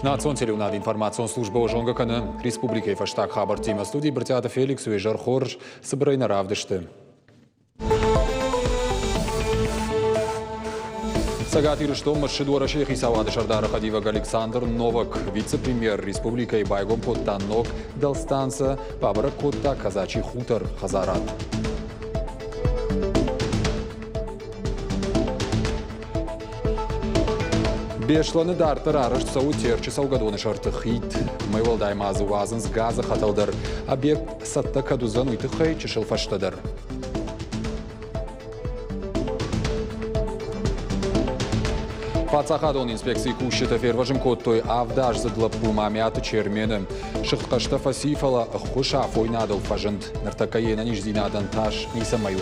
Национ телеунад информацион служба ожонга каны республика фаштаг хабар тема студии братята Феликс Уежар Хорж собрайна равдышты. Сагат ирыштом маршидуара шейхи савады шардара Хадиваг Александр Новак, вице-премьер республика и байгом котта ног Далстанца, пабара котта казачий хутор Хазарат. Бешланы дартыр арышт сау терчі саугадоны шарты хит. Майвалдай мазы уазынс газы хаталдар. Объект сатта кадузан уйты хай чешыл фаштадар. Пацахадон инспекции кушета ферважым коттой авдаж задлапу мамяты чермены. Шыхткашта фасифала хуша фойнадал фажент. Нартакаена нижзинадан таш нисамаю.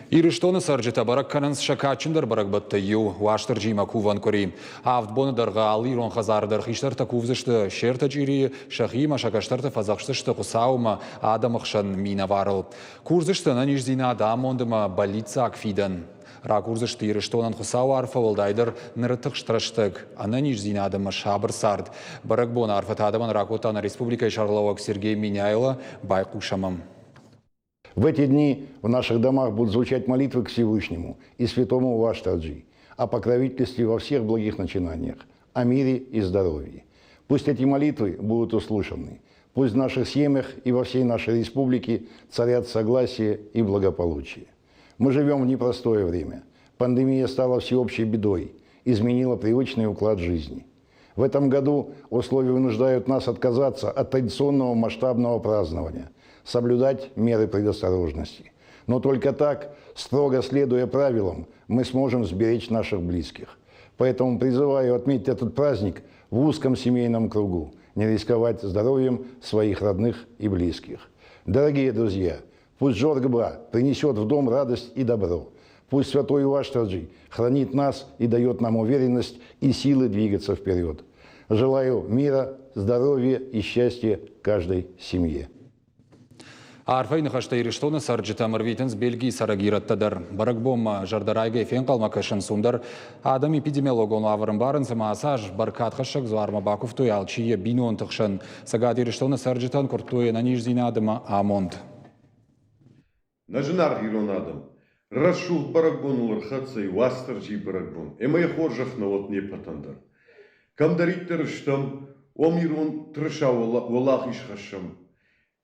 Ирыштоны саржыта барак кананс шакачындар барак батта ю, ваштар жима куван кори. Авдбоны дарга алы рон хазардар хиштар такувзышты шерта жири, шахима шакаштарта фазақштышты қусаума адамықшан мина варыл. Курзышты на нижзина адамондыма балица акфидан. Ра курзышты ирыштонан қусау арфа волдайдар нырытық штраштык, ана нижзина адама шабыр сард. Барак бон арфа адаман ракотана республика Шарлауак Сергей Миняйла байкушамам. В эти дни в наших домах будут звучать молитвы к Всевышнему и святому Ваштарджи о покровительстве во всех благих начинаниях, о мире и здоровье. Пусть эти молитвы будут услышаны. Пусть в наших семьях и во всей нашей республике царят согласие и благополучие. Мы живем в непростое время. Пандемия стала всеобщей бедой, изменила привычный уклад жизни. В этом году условия вынуждают нас отказаться от традиционного масштабного празднования, соблюдать меры предосторожности. Но только так, строго следуя правилам, мы сможем сберечь наших близких. Поэтому призываю отметить этот праздник в узком семейном кругу, не рисковать здоровьем своих родных и близких. Дорогие друзья, пусть Жоргба принесет в дом радость и добро. Пусть Святой Ваштарджи хранит нас и дает нам уверенность и силы двигаться вперед. Желаю мира, здоровья и счастья каждой семье. Арфайны хашта ирыштоны саржыта мырвитінс Бельгии сарагираттадар. Барак бомма жардарайга эфен қалмакашын сундар. Адам эпидемиологон авырын барын самасаж баркат хашак зуарма бакув той алчие бинон тықшын. Сагат ирыштоны саржытан куртуе на нижзина адыма амонд. Нажынар гирон адам. Расшух баракбон улырхатса и Ваштарджи баракбон. Эмай хоржах на вот не патандар. Камдариттер штам омирон трыша валах ишхашам.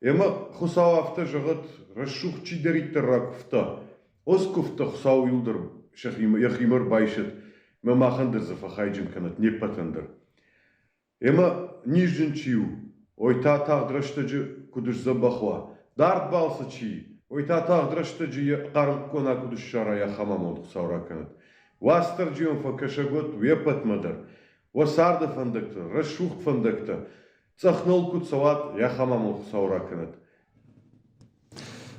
Эма хусау авто жагат расшух чидериттер ракуфта. Оскуфта хусау юлдар яхимар байшет. Мамахандер зафахайджим канат не патандар. Эма нижжин чию. Ой та дрыштаджи кудыш забахва. Дарт балса чии. Ой та дрыштаджи қарым кона кудыш шарая хамамон хусау раканат. Ваштарджи он факашагот вепат мадар. Васарда фандакта, расшух фандакта. Цахнул куцават, я хамаму саураканат.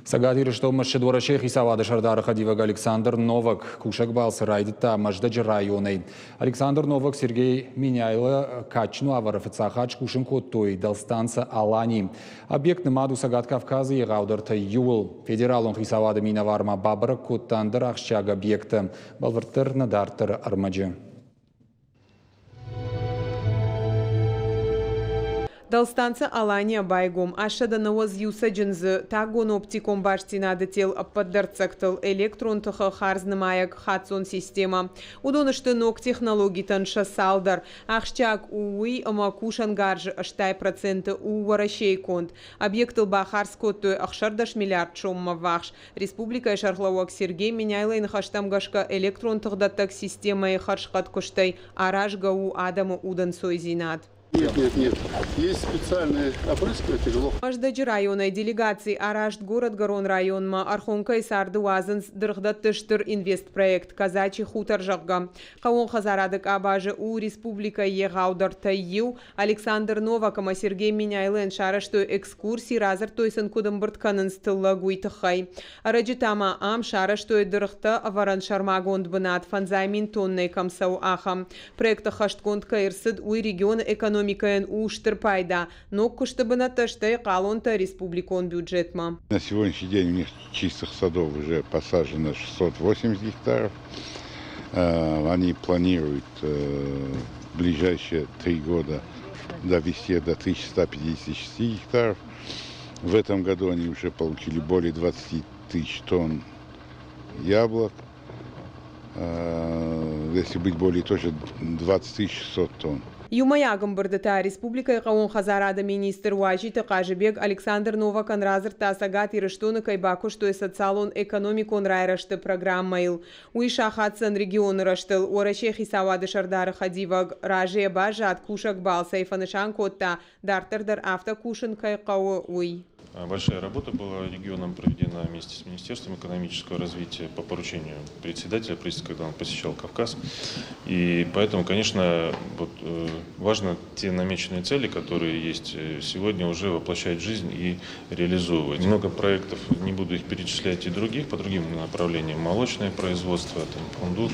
Сагат ирыштом маршидуара шейхи савады шардара Хадиваг Александр Новак, кушак балсы райдыта маждаджи районой. Александр Новак Сергей Миняйла качну аварафыцахач кушын коттой Далстанца Алани. Объект намаду Сагат Кавказа и гаударта юл. Федералон хисавады минаварма бабара коттандыр ахщаг объекта. Балвартыр надартыр армаджи. Далстанца Алания байгом ашада навоз юсаджинзы тагон оптиком баштина детел поддерцактал электронтыхы харзнымаяк хатсон система. Удонышты ног технологий танша салдар. Ахщак уи амакушан гаржы аштай проценты уваращей конт. Объектыл бахарскотты ахшардаш миллиард шомма вахш. Республика Шарлауак Сергей Миняйлайн хаштамгашка электронтых даттак система и харшхат коштай араш гау адамы удан сойзинат. Нет. Есть специальные опрыскиватели. Аждаджи районной делегации Арашт город Гарон районма Архонка и Сарды Уазынс дыргдаттыштыр инвестпроект казачий хутор жагга. Каон хазарадык абажы у республика егаудар тайю Александр Новакама Сергей Миняйлен шараштой экскурсии разыр тойсын кудымбыртканын стылла гуйтыхай. Араджитама ам шараштой дыргта аваран шармагонд бынат фанзаймин тонной камсау ахам. Проекта хашткондка ирсыд уй регион экономикаен уштыр пайда, но куштабына таштай калонта республикон бюджетма. На сегодняшний день у них чистых садов уже посажено 680 гектаров. Они планируют в ближайшие 3 года довести до 1156 гектаров. В этом году они уже получили более 20 тысяч тонн яблок. Если быть более точно, 20 600 тонн. Юмаягам бардата республика Каон хазарада министр Уажита Кажибек Александр Новакан разыр тасагат ирыштуны кайбаку, что и социалон экономикон райрашты программаил. Уиша хатсан регион раштыл, ораче хисавады шардары хадиваг, раже бажа от кушак бал сайфанышан котта, дартардар автокушен кайкауы уй. Большая работа была регионом проведена вместе с Министерством экономического развития по поручению председателя правительства, когда он посещал Кавказ. И поэтому, конечно, важно те намеченные цели, которые есть сегодня, уже воплощать в жизнь и реализовывать. Много проектов, не буду их перечислять, и других, по другим направлениям. Молочное производство, фундук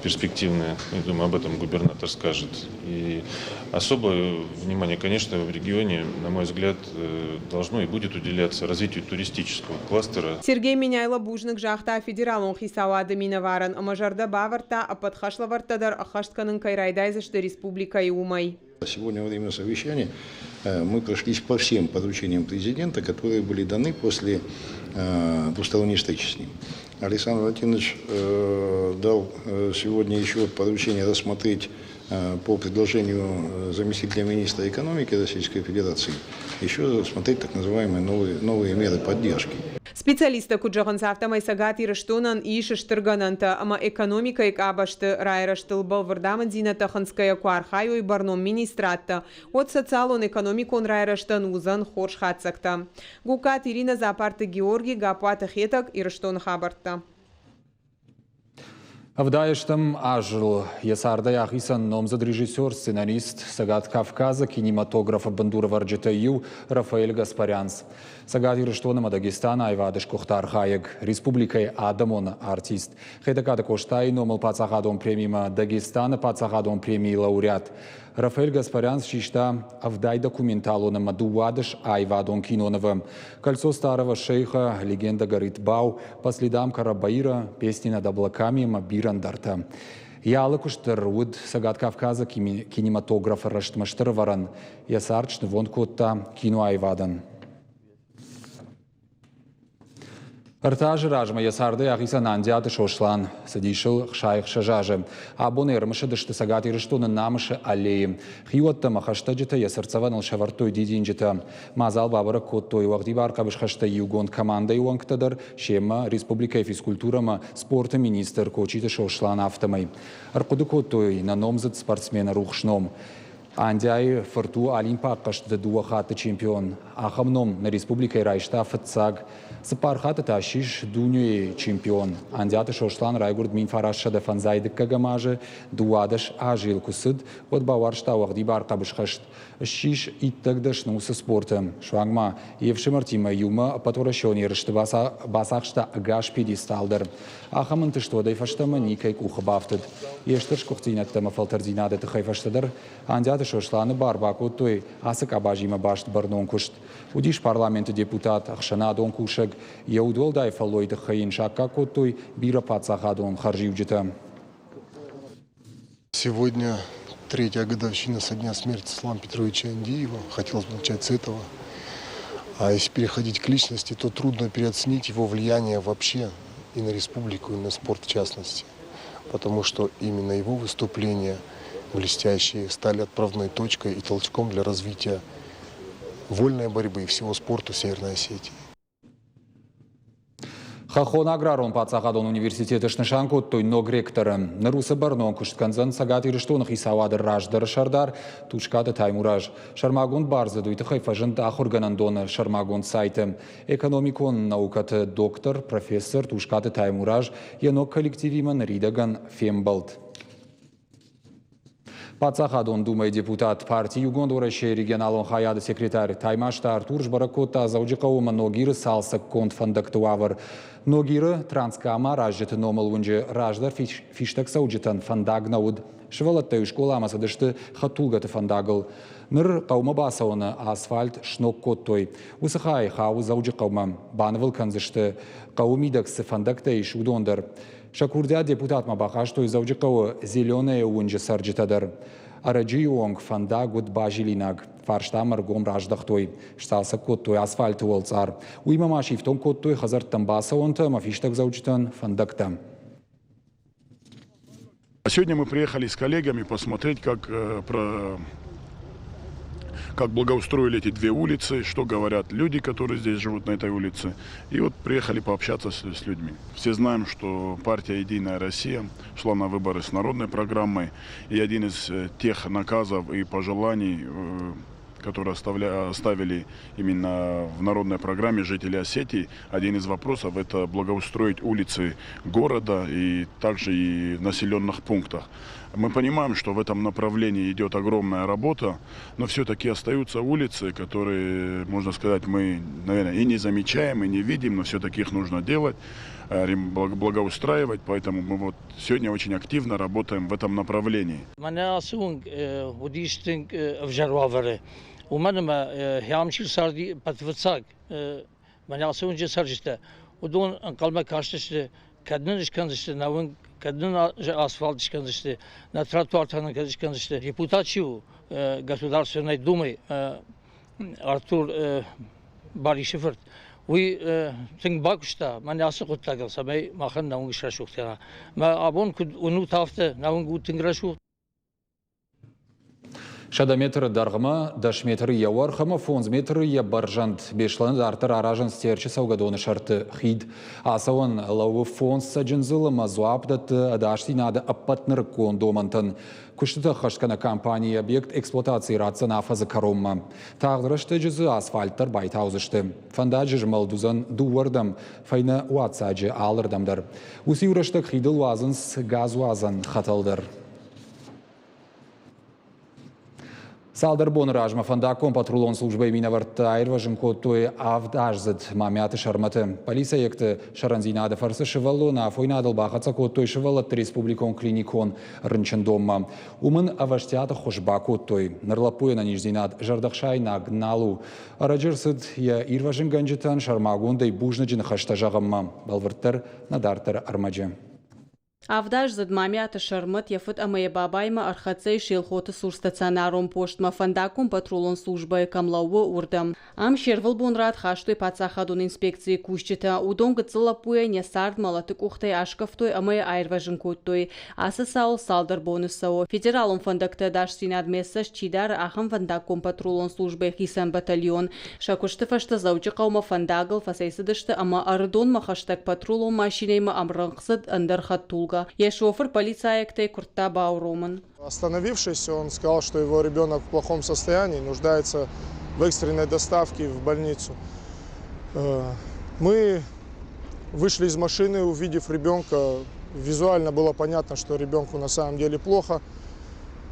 перспективное, я думаю, об этом губернатор скажет. И особое внимание, конечно, в регионе, на мой взгляд, должно и будет уделяться развитию туристического кластера. Сергей Миняйло бужник жахта федералон хисавады миноваран, а мажарда баварта, а подхашлавартадар, а хаштканын кайрайдайзашты республика и умай. Сегодня во время совещания мы прошлись по всем поручениям президента, которые были даны после двусторонней встречи с ним. Александр Валентинович дал сегодня еще поручение рассмотреть по предложению заместителя министра экономики Российской Федерации еще рассмотреть так называемые новые меры поддержки. Специалисты куджаганцавта майсагат ирыштунан и шыштыргананта, ама экономика и кабашты райраштыл балвардаман зината ханская куархайо и барном министратта. От социалон экономикон райраштан узан хорш хатсакта. Гукат Ирина Запарты Георгий Гапуата Хетак ирыштун хабарта. Авдаештам ажил ясарда яхисан номзад режиссер, сценарист Сагат Кавказа, кинематографа Бандура Варджитаю Рафаэль Гаспарянс. Сагат ирыштона Дагестана айвадыш кухтар хайек республикой Адамон артист. Хедакада коштай номал пацахадон премима Дагестана пацахадон премии лауреат. Рафаэль Гаспарянс шишта авдай документалона Мадуадыш айвадон киноновым. Кольцо старого шейха, легенда горит Бау, по следам Карабаира, песни над облаками Мабирандарта. Ялы куштыр уд Сагат Кавказа кинематографа раштмаштыр варан. Ясарчны вон котта кино айвадан. Артажы ражма ясарды яхиса нандиаты шошлан, садишыл шайх шажажы. Абоны ермышы дышты Сагат ирыштуны намышы аллеи. Хиуатта махаштаджита ясарцаваныл шавартой дидинджита. Мазал бабыры коттой вағди барқабыш хашта югон команда юанктадар, шема республика физкультурама спорта министр кочиты шошлан автомай. Арқуды коттой на номзад спортсмена рухшном. Андяй форту Олимпа кашты дуахаты чемпион. Ахамном на республике райшта фатсаг. Сапархаты ташиш дуньи чемпион. Андяты шошлан райгурд мин фарашша дефанзайды кагамажы дуадаш ажил кусыд. Вот баваршта вағди барқабыш хашт. Шиш иттагдаш нусы спортом. Швангма евшимартима юма паторашон ерышты басақшта агаш педесталдар. Ахамынты что дайфаштама никай кухабафтыд. Ештырш кухтинаттама фалтардинады тыхайфаштадар. Андяты шошланы барбаку той асык абажима башт барнон кушт. Удиш парламенты депутат ахшана дон кушаг. Яудол дай фалойды хайын шакка котой бира пацахадон харживджита. Сегодня 3-я годовщина со дня смерти Ислама Петровича Андиева. Хотелось бы начать с этого. А если переходить к личности, то трудно переоценить его влияние вообще и на республику, и на спорт в частности. Потому что именно его выступления блестящие стали отправной точкой и толчком для развития вольной борьбы и всего спорта в Северной Осетии. Хахон аграрон пацахадон университеты шнышанкот той ног ректоры. Нарусы барнон куштканзан сагат ирштонах исавадыр раждар шардар тушкады таймураж. Шармагон барзы дуйты хайфажын ахурганандон шармагон сайты. Экономикон наукаты доктор, профессор тушкады таймураж енок коллективиман ридаган фембалт. Пацахадон думай депутат партии Югондораше регионалон хаяды секретарь Таймаштар Турж Баракота заудикаума ногиры салса конт фандактуавар. Ногиры транскама ражжеты номал унже раждар фиштак саудитан фандагнауд. Швалатты школа амасадышты хатулгаты фандагл. Ныр каума басауны асфальт шнок коттой. Усыхай хау заудикаума банвыл канзышты каумидаксы фандактай шудондар. Шакурдя депутат мабахаш той заудикау зеленые унже сарджитадар. Араджи онг фандагуд бажилинаг. Фарштамар гом раждахтой. Шталса коттой асфальт уолцар. Уймамаши в том коттой хазар тамбасаунта мафиштак заудитан фандактам. Сегодня мы приехали с коллегами посмотреть, как благоустроили эти две улицы, что говорят люди, которые здесь живут на этой улице. И вот приехали пообщаться с людьми. Все знаем, что партия «Единая Россия» шла на выборы с народной программой. И один из тех наказов и пожеланий, которые оставили именно в народной программе жители Осетии, один из вопросов – это благоустроить улицы города и также и в населенных пунктах. Мы понимаем, что в этом направлении идет огромная работа, но все-таки остаются улицы, которые, можно сказать, мы, наверное, и не замечаем, и не видим, но все-таки их нужно делать, благоустраивать, поэтому мы вот сегодня очень активно работаем в этом направлении. Kadın asfalt işkanzıştı, на тротуар işkanzıştı. Депутатию Государственной Думы Артур Баришевер. Уи тинг бакушта, ман ясы куттагал сабай махан наун гишрашуктера. Ма абон куд уну тафты наун гу тинграшу. Шада метр даргыма, даш метр явархыма, фонз метр я баржант. Бешлан артыр аражан стерчі саугадоны шарты хид. Асауын лауы фонз саджынзылы мазуапдаты адашти нады аппатныр кондомантын. Күштіті қашқана компания объект эксплуатации ратса нафазы каромма. Тағдырышты жүзі асфальттар байтаузышты. Фанда жырмалдузан дувардам, файна уатсаджы алырдамдар. Уси урыштық хидыл уазынс газ уазан хаталдар. Салдар бон ражма фандаком патрулон службы минаварта айрважым коттой авдажзад мамяты шарматы. Полиция екті шаранзинады фарсы шывалу на фойнадыл бақатса коттой шывалат республикон клиникон рынчындомма. Умын аваштяты хошба коттой. Нарлапуя на нижзинад жардақшай на гналу. Араджырсыд я ирважым ганжитан шармагундай бужнаджын хаштажағымма. Балвырттар надартар армаджы. Авдаж зад мамята шармат яфыт амая бабайма архацей шелхоты сурстационаром поштма фандаком патрулон службы камлауы урдам. Ам шервал бонрат хаштой пацахадун инспекции кущита. Удон гыцылапуя не сард малатык ухтай ашкафтой амая айрважын коттой. Асы саул салдар бонусау. Федералом фандакта даш синад мессаж чидар ахам фандаком патрулон службы хисан батальон. Шакушты фашта заучы қаума фандагыл фасайсыдышты ама ардон махаштак патрулон машинейма амраңқсыд андар хаттулга. Я шофер полиция Курта Бауроман. Остановившись, он сказал, что его ребенок в плохом состоянии, нуждается в экстренной доставке в больницу. Мы вышли из машины, увидев ребенка, визуально было понятно, что ребенку на самом деле плохо.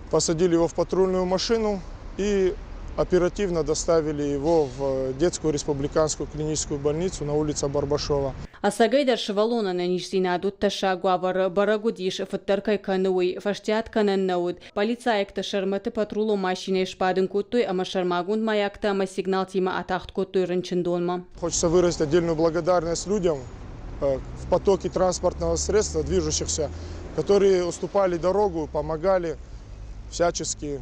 Посадили его в патрульную машину и оперативно доставили его в детскую республиканскую клиническую больницу на улице Барбашова. Асагайдар шевалона на нижзинадут ташагуавар барагудиш фаттаркай кануи фаштиат кананнауд. Полиция экта шарматы патрулу машине шпадын коттой, ама шармагунд маякта, ама сигнал тима атахт коттой рынчындонма. Хочется выразить отдельную благодарность людям в потоке транспортного средства, движущихся, которые уступали дорогу, помогали всячески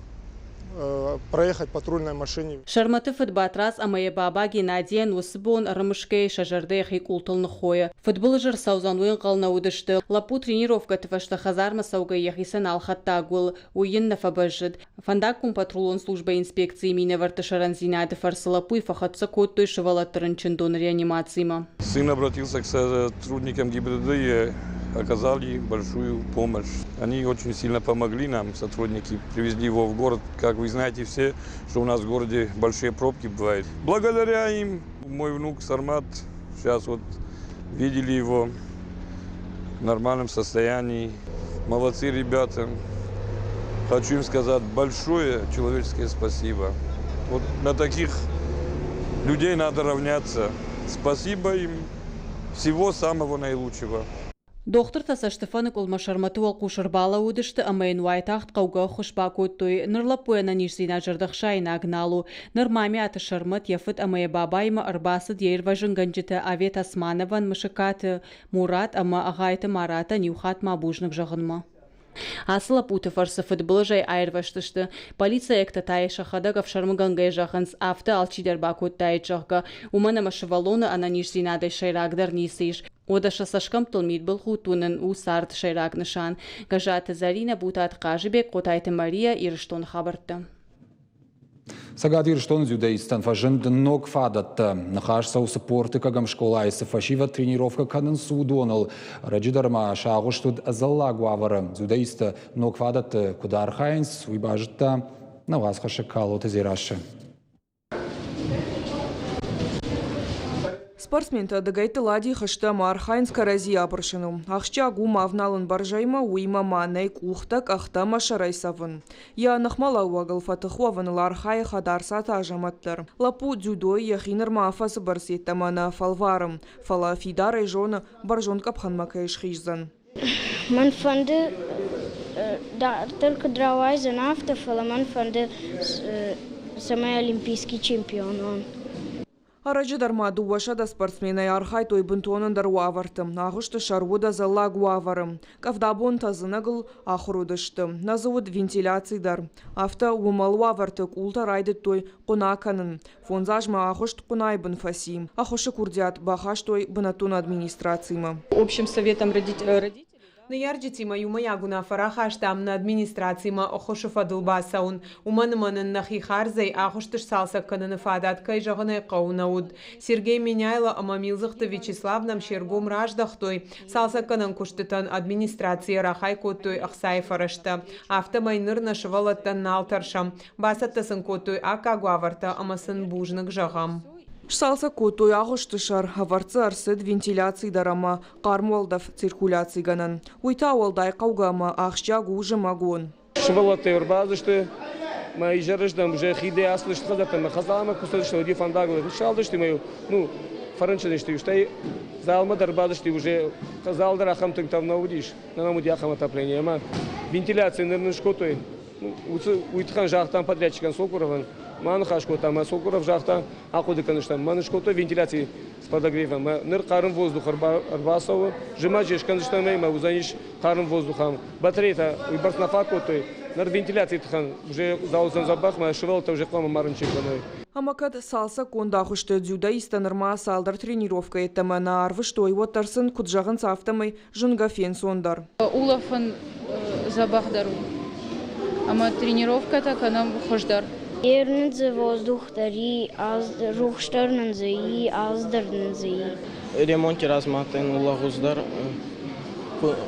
проехать патрульной машине. Шарматы футбатрас амая баба Геннадия Нусбон Рамышкей Шажардехи Култулнхоя. Футболжер Саузануин Қалнаудышты. Лапу тренировка тывашты хазарма сауга ехисан алхаттагул. Уин нафабажид. Фандакум патрулон служба инспекции Миневарты Шаранзинады фарсалапу и фахатса коттой шевалаттырын чындон реанимацима. Сын обратился к сотрудникам ГИБДД и оказали большую помощь. Они очень сильно помогли нам, сотрудники, привезли его в город. Как вы знаете все, что у нас в городе большие пробки бывают. Благодаря им мой внук Сармат, сейчас вот видели его в нормальном состоянии. Молодцы ребята. Хочу им сказать большое человеческое спасибо. Вот на таких людей надо равняться. Спасибо им. Всего самого наилучшего. Доктор Таса Штефаник Улмашармату Алкушарбала удышты амейн уайтахт қауға хұшбакөттой нұрлапуэна нишзина жырдықшайна агналу. Нұрмами аты шармат яфыт амая бабайма арбасы дейрважын ганжыты Авет Османован мышыкаты Мурат ама ағайты Марата Нюхат мабужнық жағынма. Асыла путы фарсы футболы жай айырваштышты. Полиция экта тайы шахада гавшармыгангай жағынс авты алчидер бакут тайы жағға. Умана машывалоны ана нишзинадай шайрагдар нисиш. Одаша сашкам тылмит был хутунын у сарт шайраг нышан. Гажаты Зарина бутат қажыбек қотайты Мария ирыштон хабарты. Сагад ирыштон зюдейстан фажынды ног фадатты. Нахаш сау спорты кагам школайсы фашива тренировка канын судоныл. Раджидарма шағыштуд азалла гуавары. Зюдейсты ног фадатты кудар хайнс уйбажытта навазха шакалу тазирашы. Спортсменты дагайты лади хышты Мархайнс карази апыршыну. Ахча гум авналын баржайма уйма манай кухтак ахтама шарайсавын. Я нахмала уагал фатыхуавын лархай хадарса тажаматтыр. Лапу дзюдой яхиныр мафасы барсеттамана фалварым. Фала фидарай жона баржон капхан макаиш хижзан. Man фанды только дравай за нафта, фала man фанды самый олимпийский чемпион. Арачы дармаду вашада спортсменай архай той бунтонын даруавартым. Ағышты шарвуда зала гуаварым. Кавдабон тазынагыл ахрудышты. Назывуд вентиляцийдар. Авто умалуавартык ултарайды той қонаканын. Фонзажма ағышт қонайбын фасим. Ағышы курдят бахаш той бынатун администрацийма. Общим советом родителей. Наярджитима юмаягуна фарахаштам на администрацийма охошуфа дылбасаун. Уманыманын нахи харзай ахуштыш салсак кананы фадат кай жағынай қауынауд. Сергей Меняйло Амамилзықты Вячеславнам шергом раждахтой. Салсак канан куштытан администрация рахай коттой ахсай фарашта. Автомайныр нашывалаттан налтаршам. Басаттасын коттой ака гуаварта амасын бужнық жағам. Шсалса котой ағыштышар, аварцы арсыд вентиляций дарама, қармуалдав циркуляций ганан. Уйта олдай қаугама, ақшча гужы магон. Шывалаты урбазышты, мои жарыштам уже хиде аслышты хазатам, хазалама кусадышты, уди фандаглы. Шалдышты мою, фаранчадышты, үштай залма дарбазышты уже залдар ахамтык там наудиш, на намуди ахам отопление. Вентиляция нырны шкотой, уйтхан жақтан подрядчикан сокурован. Ман хашкота, ма сокуров жахта, ахуды каныштам, ман шкота вентиляции с подогревом, ныр қарым воздух арбасову, жимачиш каныштам, ма узаниш қарым воздухом. Батарейта уйбарснафа котой, ныр вентиляции тхан, уже заузан забах, ма шевелта уже клама марынчик баной. Амакад салса кондахышты дзюдаиста нырма салдар тренировка етімі на арвыштой оттарсын куджағын сафтамай жынгафен сондар. Улафын забахдару, ама тренировка-то канам хождар. Ернінзі воздухтари, рухштарнынзі, аздырнынзі. Ремонти разматын улагуздар,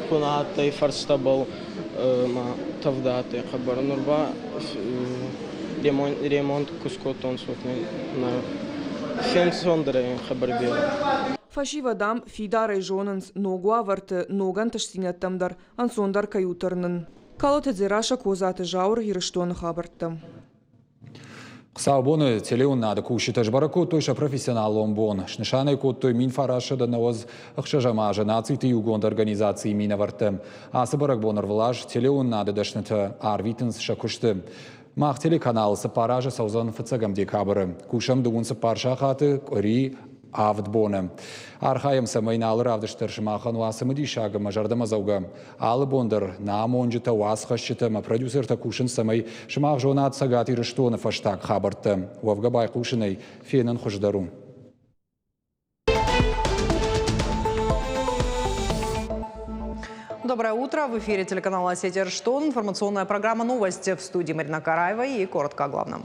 кунаты фарстабыл тавдаты хабар нурба ремонт кускотон сотный на фен сондыры хабар бел. Фашивадам фидарай жонынс ногуаварты ноган ташсинеттамдар, ансондар каютарнын. Калоты дзираша козаты жаур ирыштон хабарты. Қсаубоны телеун нады кушита жбара коттойша профессионал омбон. Шнышаны коттой мин фараша да навоз ақшажама жанаци ты югонд организации мина варты. Асы барак бонар влаж телеун нады дашныты арвитынс шакушты. Мах телеканал сапаража саузан фацагам декабры. Кушам дугун сапарша хаты кори Avdbone. Arhayım samaynalı ravdıştır şımaxan vasımı dişagı majardama zavga. Alı bondar namoncita vasxaşçıta producer takuşın samay şımaq jonat sagati rıştonu faştak xabartı. Vavga baykuşınay fiyinin xuşdarum. Доброе утро. В эфире телеканала «Сеть Эрштон». Информационная программа «Новости» в студии Марина Караева и коротко о главном.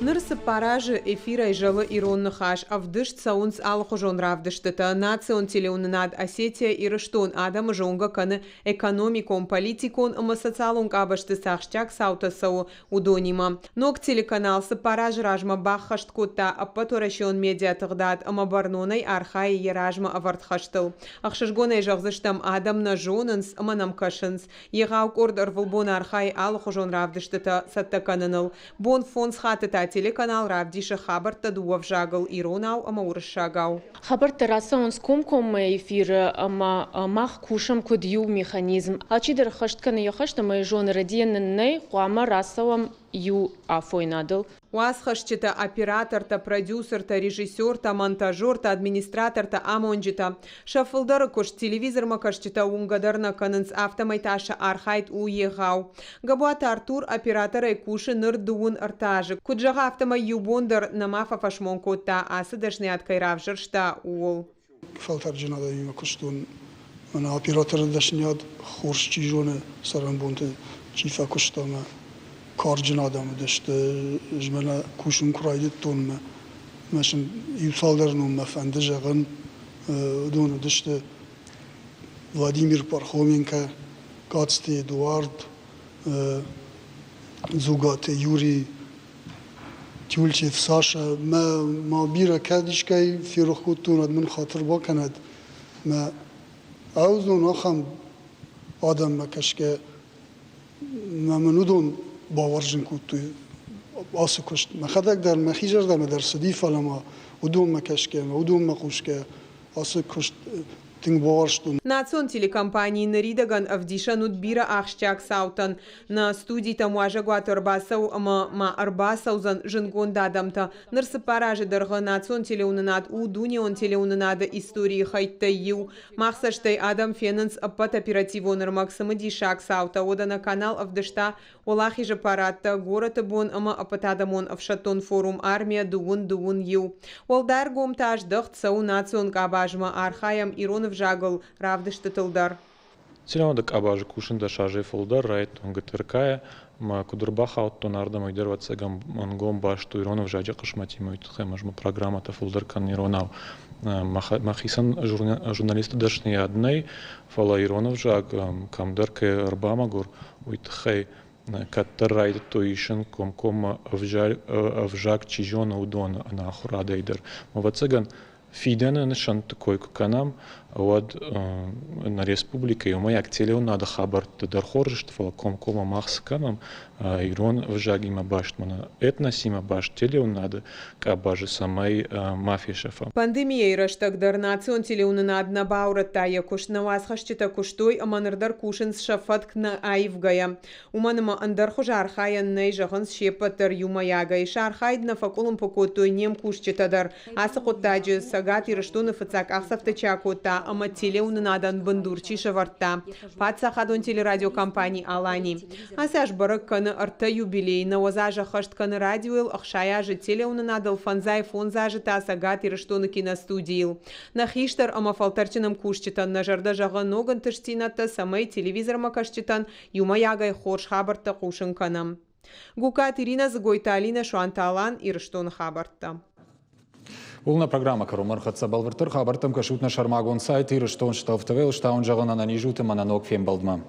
Нырсы паражы эфира и жалы иронны хаш, а вдыш цаунс алхожон равдыштыта. Национ телеуннад Осетия и Рыштон адам жонга каны экономикон, политикон, ама социалон кабашты сахщак саута сау удонима. Ног телеканалсы параж ражма баххашт кота, а паторашион медиа тагдад, ама барнонай архай и ражма авартхаштыл. Ахшашгонай жагзыштам адам на жонынс, ама намкашынс. Егаук ордар вылбон архай алхожон равдыштыта саттаканыныл. Бон фон схатыта телеканал Равдиша Хабарта дуав жагал Иронау, ама уршагау. Хабарта раса он скомком эфир, ама мах кушам кодью механизм. Ачидер хаштканы яхашта май жон радиенный, хуама расавам ю афойнадыл. Уасхашчита оператор-то, продюсер-то, режиссер-то, монтажер-то, администратор-то, амонджита. Шафылдары кош телевизор макашчита унгадарна канынс автомайташа архайт уегау. Габуата Артур оператора куши ныр дуун артажы. Куджага автомай юбондар намафа фашмон кота асыдашны откайрав жыршта уол. Фалтарджина да има куштун. Она оператор дашняд хоршчи жоне сарамбонте чифа куштама. Karcın adamı işte jmela kuşun kuraydı tonma mesela yusalların on efendi jağın donu işte Vladimir Parkhomenko Gatste Eduard Zugate Yuri Tülçev Sasha ma bira kadişkay firokhutun ad min khatır bakanad ma awzun akham adam ma keşke ma menudon باورجن كوتو آسو کشت مخدک در مخیجر در مدرسدی فلما ودوم مکشکه ودوم مخوشکه آسو کشت тинг баварштун. Национ телекомпании Наридаган Авдиша Нудбира Ахщак Саутан на студии тамуажа гуат Арбасау ма Арбасаузан жингон дадамта нырсы паражи дарга национ телеунанад у дунион телеунанада истории хайттай махсаштай адам фенанс аппат оперативонер максимы дишак Саута ода на канал Авдышта олахи же паратта гората бон ама апатадамон Авшатон форум армия дуун ю. Олдар гомтаж дахт сау национ кабажма архаям Иронов жагал равдышты тылдар. Селяда кабажы кушында шажи фолдар райт он гатыркая ма кудурбаха оттон ардам ойдерватса гам башту Иронов жажа кышмати мой тхемажма программата фолдар кан Иронав махисан журналисты дашни одной фала Иронов жаг камдарке арбамагур уйтхай каттар райт тоишен ком авжак чижона удон на хурадейдер мовацаган Фидена нишан такой канам вот на республике у моя телеу надо хабар дар хоржт кома махс канам Ирон в жагима баштмана этносима башт телеу надо кабажи самай мафия шефа. Пандемия ираштак дар национ телеу надо на баурата я куш на вас хашчита куштой аманардар кушен с шафатк на айвгая. Уманама андар хожархая ней жахан шепатар юмаяга и шархайд на факулум покотой нем кушчита дар асакотаджи сагат ираштуны фацак ахсафтачакота ама телеу надан бандурчи шаварта. Пацахадон телерадиокомпании Алани. Асяж барак каны арта юбилей на озажа хашт каны радиоил ахшая же телеу надал фанзай фонзажа та сагат ираштуны киностудиил. На хиштар ама фалтарчинам кушчитан на жарда жага ноган тыштината самай телевизор макашчитан юмаягай хорш хабарта кушын канам. Гукат Ирина Загойталина Шуанталан ираштун хабарта. Улна программа Карумар Хатсабал Вертер Хабартам Кашутна Шармагон сайт Ирштон Штафтавел Штаун Жагана на Нижута Мананок Фембалдма.